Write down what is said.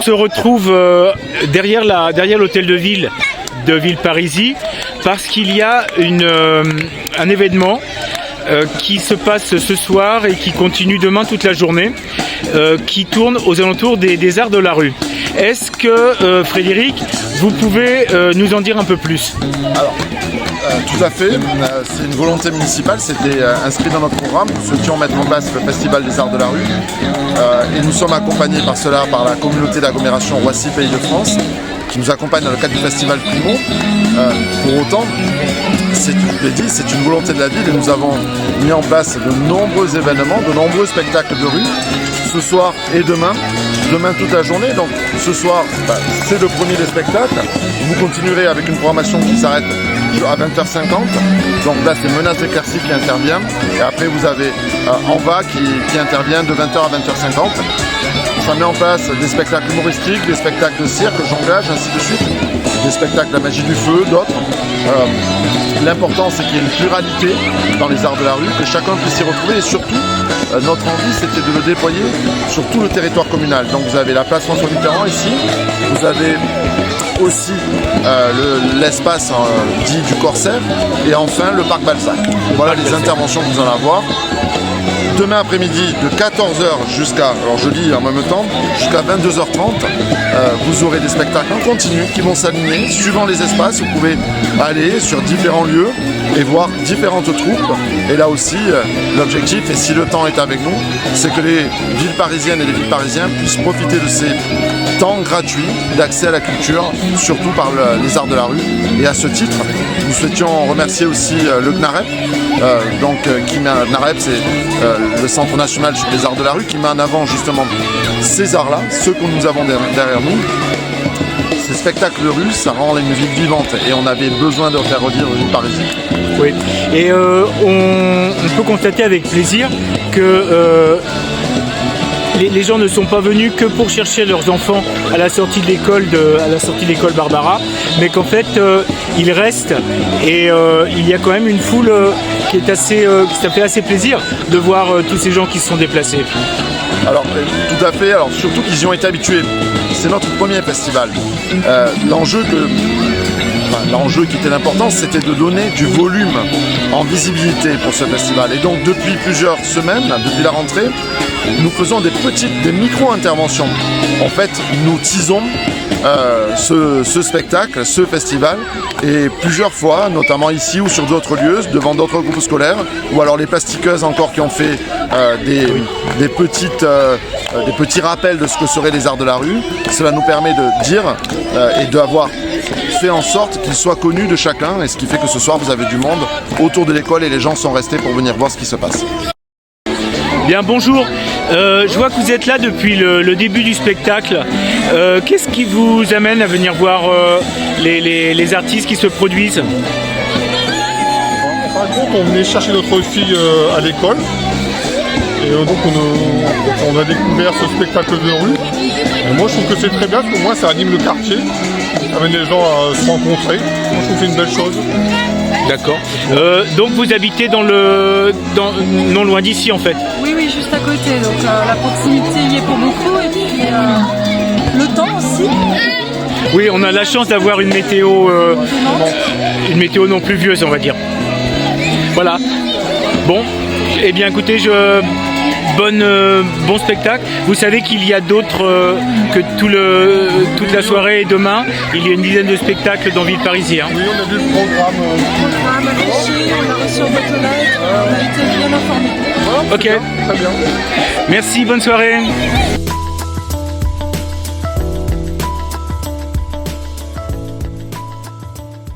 se retrouve derrière l'hôtel de Villeparisis parce qu'il y a un événement qui se passe ce soir et qui continue demain toute la journée, qui tourne aux alentours des arts de la rue. Est-ce que, Frédéric, vous pouvez nous en dire un peu plus? Alors, tout à fait, c'est une volonté municipale, c'était inscrit dans notre programme. Nous souhaitions mettre en place le Festival des Arts de la Rue et nous sommes accompagnés par cela par la communauté d'agglomération Roissy Pays de France qui nous accompagne dans le cadre du Festival Primo. Pour autant, je l'ai dit, c'est une volonté de la ville et nous avons mis en place de nombreux événements, de nombreux spectacles de rue, ce soir et demain toute la journée. Donc ce soir, c'est le premier des spectacles. Vous continuerez avec une programmation qui s'arrête à 20h50. Donc là, c'est Menace d'éclaircie qui intervient. Et après, vous avez Enva qui intervient de 20h à 20h50. Ça met en place des spectacles humoristiques, des spectacles de cirque, jonglage, ainsi de suite. Des spectacles de la magie du feu, d'autres. L'important, c'est qu'il y ait une pluralité dans les arts de la rue, que chacun puisse s'y retrouver et surtout, notre envie, c'était de le déployer sur tout le territoire communal. Donc vous avez la place François Mitterrand ici, vous avez aussi l'espace dit du Corsaire et enfin le parc Balzac. Voilà les interventions que vous allez avoir. Demain après-midi de 14h jusqu'à, alors je lis en même temps, jusqu'à 22h30, vous aurez des spectacles en continu qui vont s'aligner suivant les espaces. Vous pouvez aller sur différents lieux et voir différentes troupes. Et là aussi, l'objectif, et si le temps est avec nous, c'est que les villes parisiennes et les villes parisiens puissent profiter de ces temps gratuits d'accès à la culture, surtout par les arts de la rue. Et à ce titre, nous souhaitions remercier aussi le CNAREP, CNAREP, c'est le Centre national des arts de la rue qui met en avant justement ces arts-là, ceux que nous avons derrière nous. Ces spectacles de rue, ça rend une ville vivante et on avait besoin de faire revivre une Parisie. Oui, et on peut constater avec plaisir que les gens ne sont pas venus que pour chercher leurs enfants à la sortie de l'école Barbara, mais qu'en fait ils restent et il y a quand même une foule qui est ça fait assez plaisir de voir tous ces gens qui se sont déplacés. Alors tout à fait, alors surtout qu'ils y ont été habitués. C'est notre premier festival. L'enjeu qui était important, c'était de donner du volume en visibilité pour ce festival. Et donc depuis plusieurs semaines, depuis la rentrée, nous faisons des micro-interventions. En fait, nous teasons ce spectacle, ce festival, et plusieurs fois, notamment ici ou sur d'autres lieux, devant d'autres groupes scolaires, ou alors les plastiqueuses encore qui ont fait des petits rappels de ce que seraient les arts de la rue. Cela nous permet de dire et d'avoir fait en sorte qu'ils soient connus de chacun, et ce qui fait que ce soir vous avez du monde autour de l'école et les gens sont restés pour venir voir ce qui se passe. Bien, bonjour. Je vois que vous êtes là depuis le début du spectacle. Qu'est-ce qui vous amène à venir voir les artistes qui se produisent? En fin de compte, on venait chercher notre fille à l'école. Et donc on a découvert ce spectacle de rue. Et moi je trouve que c'est très bien parce que moi ça anime le quartier. Ça amène les gens à se rencontrer. Moi je trouve que c'est une belle chose. D'accord. Donc vous habitez non loin d'ici en fait? Oui, juste à côté. Donc la proximité y est pour beaucoup et puis le temps aussi. Oui, on a la chance d'avoir une météo non pluvieuse, on va dire. Voilà. Bon, eh bien écoutez, bon spectacle. Vous savez qu'il y a d'autres que toute la soirée et demain, il y a une dizaine de spectacles dans Villeparisis. Oui, on a vu le programme. Affiché, on a reçu en boîte aux lettres, on a été bien informés. Ok. Très bien. Merci, bonne soirée.